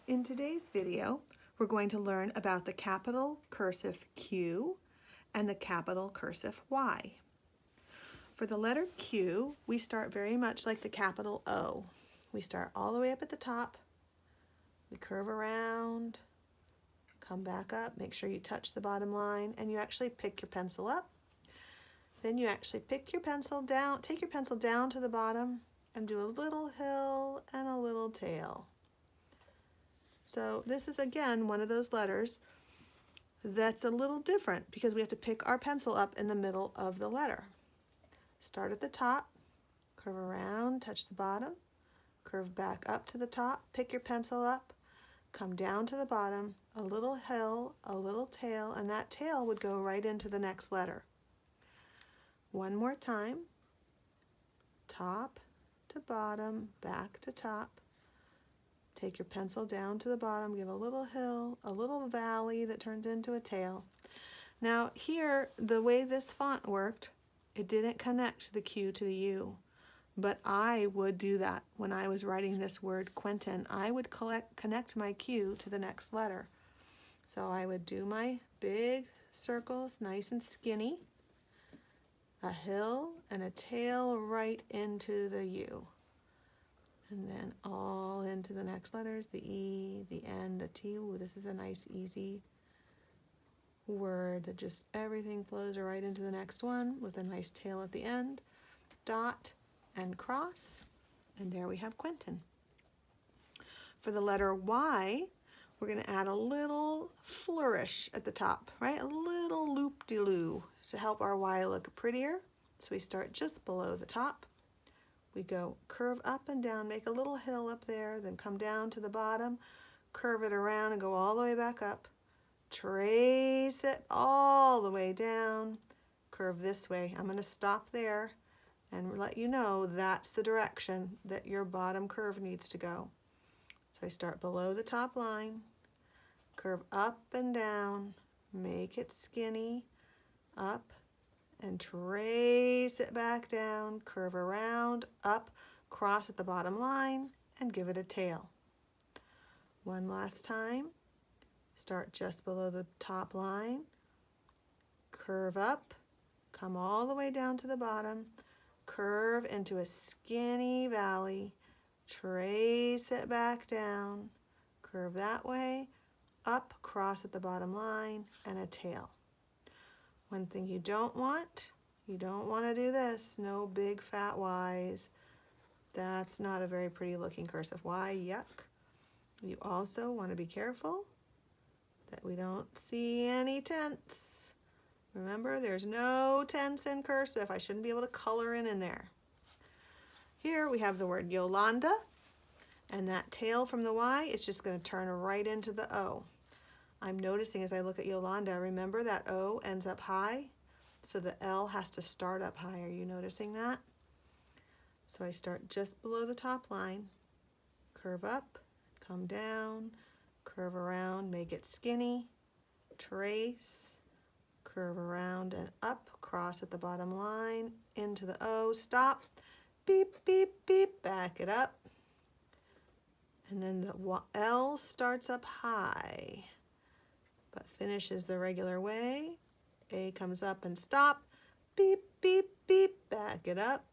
In today's video, we're going to learn about the capital cursive Q and the capital cursive Y. For the letter Q, we start very much like the capital O. We start all the way up at the top, we curve around, come back up, make sure you touch the bottom line, and you actually pick your pencil up. Then you actually pick your pencil down, take your pencil down to the bottom and do a little hill and a little tail. So this is again one of those letters that's a little different because we have to pick our pencil up in the middle of the letter. Start at the top, curve around, touch the bottom, curve back up to the top, pick your pencil up, come down to the bottom, a little hill, a little tail, and that tail would go right into the next letter. One more time, top to bottom, back to top. Take your pencil down to the bottom, give a little hill, a little valley that turns into a tail. Now here, the way this font worked, it didn't connect the Q to the U, but I would do that when I was writing this word Quentin. I would connect my Q to the next letter. So I would do my big circles, nice and skinny, a hill and a tail right into the U. And then all into the next letters, the E, the N, the T. Ooh, this is a nice, easy word that just everything flows right into the next one with a nice tail at the end. Dot and cross, and there we have Quentin. For the letter Y, we're going to add a little flourish at the top, right? A little loop-de-loo to help our Y look prettier. So we start just below the top. We go curve up and down, make a little hill up there, then come down to the bottom, curve it around and go all the way back up. Trace it all the way down, curve this way. I'm going to stop there and let you know that's the direction that your bottom curve needs to go. So I start below the top line, curve up and down, make it skinny, up, and trace it back down, curve around, up, cross at the bottom line, and give it a tail. One last time, start just below the top line, curve up, come all the way down to the bottom, curve into a skinny valley, trace it back down, curve that way, up, cross at the bottom line, and a tail. One thing you don't want to do this. No big fat Y's. That's not a very pretty looking cursive Y, yuck. You also want to be careful that we don't see any tents. Remember, there's no tents in cursive. I shouldn't be able to color in there. Here we have the word Yolanda, and that tail from the Y is just going to turn right into the O. I'm noticing as I look at Yolanda, remember that O ends up high, so the L has to start up high. Are you noticing that? So I start just below the top line, curve up, come down, curve around, make it skinny, trace, curve around and up, cross at the bottom line, into the O, stop, beep, beep, beep, back it up. And then the L starts up high, but finishes the regular way. A comes up and stop, beep, beep, beep, back it up,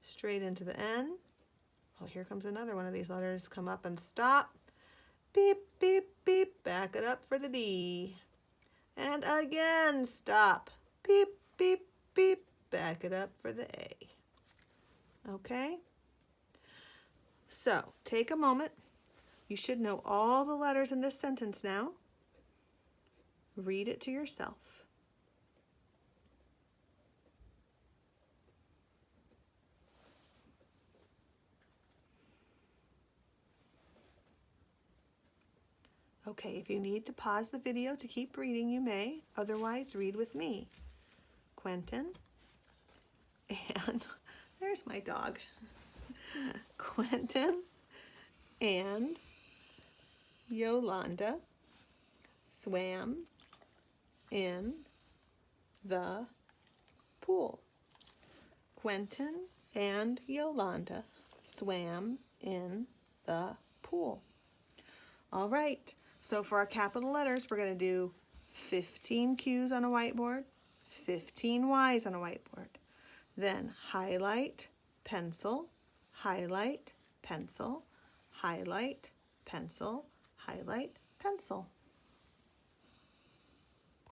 straight into the N. Oh, here comes another one of these letters, come up and stop, beep, beep, beep, back it up for the D. And again, stop, beep, beep, beep, back it up for the A. Okay? So, take a moment. You should know all the letters in this sentence now. Read it to yourself. Okay, if you need to pause the video to keep reading, you may. Otherwise, read with me. Quentin, and there's my dog. Quentin and Yolanda swam in the pool. Quentin and Yolanda swam in the pool. All right, so for our capital letters, we're going to do 15 Q's on a whiteboard, 15 Y's on a whiteboard. Then highlight, pencil, highlight, pencil, highlight, pencil, highlight, pencil.